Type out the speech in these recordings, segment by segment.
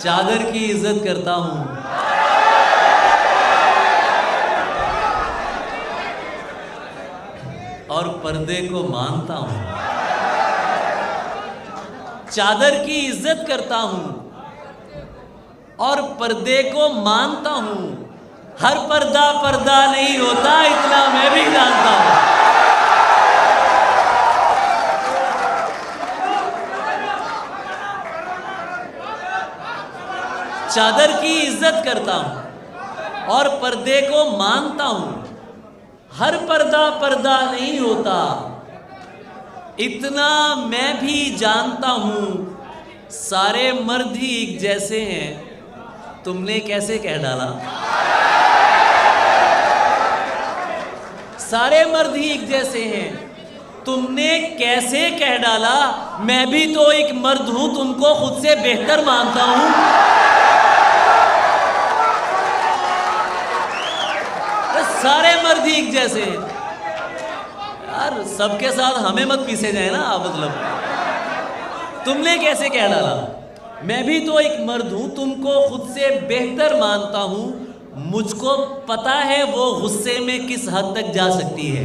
चादर की इज्जत करता हूं और पर्दे को मानता हूं। चादर की इज्जत करता हूं और पर्दे को मानता हूं। हर पर्दा पर्दा नहीं होता, इतना मैं भी जानता हूं। चादर की इज्जत करता हूं और पर्दे को मानता हूं। हर पर्दा पर्दा नहीं होता, इतना मैं भी जानता हूं। सारे मर्द ही एक जैसे हैं, तुमने कैसे कह डाला। सारे मर्द ही एक जैसे हैं, तुमने कैसे कह डाला। मैं भी तो एक मर्द हूं, तुमको खुद से बेहतर मानता हूं। सारे मर्द ही एक जैसे हैं यार, सबके साथ हमें मत पीसे जाए ना। मतलब तुमने कैसे कह डाला। मैं भी तो एक मर्द हूं, तुमको खुद से बेहतर मानता हूं। मुझको पता है वो गुस्से में किस हद तक जा सकती है।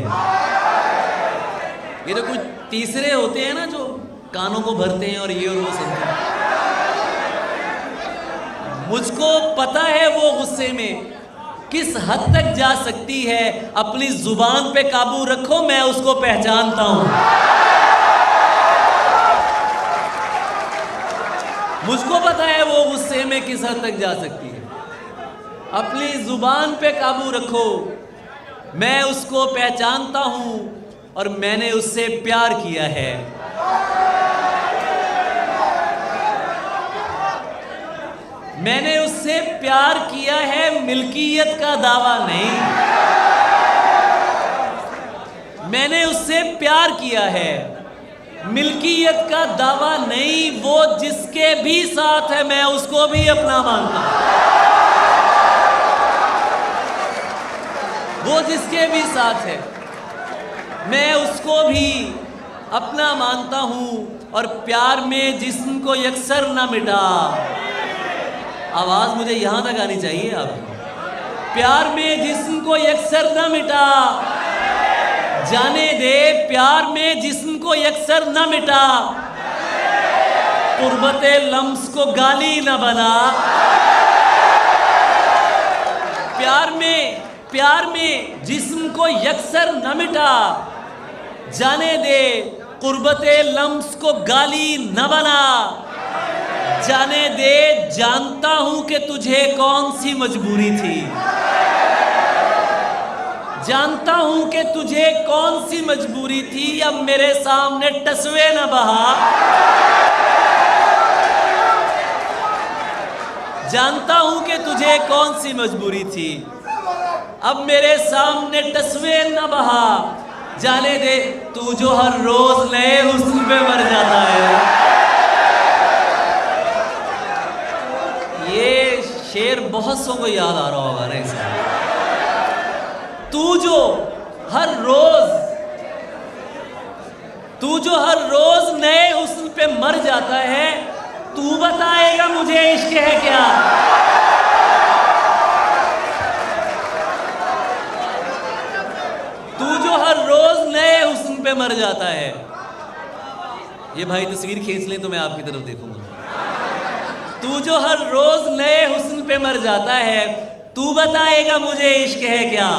ये तो कुछ तीसरे होते हैं ना जो कानों को भरते हैं और ये और वो सुनते हैं। मुझको पता है वो गुस्से में किस हद तक जा सकती है। अपनी जुबान पे काबू रखो, मैं उसको पहचानता हूं। मुझको पता है वो गुस्से में किस हद तक जा सकती है। अपनी जुबान पे काबू रखो, मैं उसको पहचानता हूं और मैंने उससे प्यार किया है। मैंने उससे प्यार किया है, मिल्कियत का दावा नहीं। मैंने उससे प्यार किया है, मिल्कियत का दावा नहीं। वो जिसके भी साथ है मैं उसको भी अपना मानता हूं। वो जिसके भी साथ है मैं उसको भी अपना मानता हूं। और प्यार में जिस्म को यकसर ना मिटा। आवाज मुझे यहां तक आनी चाहिए आपकी। प्यार में जिस्म को यकसर न मिटा, जाने दे प्यार में जिस्म को यकसर न मिटा। कुर्बते लम्स को गाली न बना। प्यार में जिस्म को यकसर न मिटा, जाने दे कुर्बते लम्स को गाली न बना। जाने दे जानता हूं कि तुझे कौन सी मजबूरी थी। जानता हूं कि तुझे कौन सी मजबूरी थी। अब मेरे सामने टसवे न बहा। जानता हूं कि तुझे कौन सी मजबूरी थी। अब मेरे सामने टसवे न बहा। जाने दे तू जो हर रोज नए हुस्न पे मर जाता है। ये शेर बहुत सौ को याद आ रहा होगा ना इसमें। तू जो हर रोज नए हुस्न पे मर जाता है, तू बताएगा मुझे इश्क है क्या। तू जो हर रोज नए हुस्न पे मर जाता है। ये भाई तस्वीर खींच लें तो मैं आपकी तरफ देखूंगा। तू जो हर रोज नए हुस्न पे मर जाता है, तू बताएगा मुझे इश्क है क्या।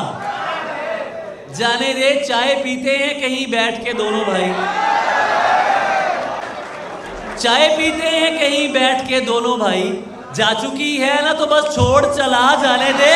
जाने दे चाय पीते हैं कहीं बैठ के दोनों भाई। चाय पीते हैं कहीं बैठ के दोनों भाई। जा चुकी है ना तो बस छोड़ चला, जाने दे।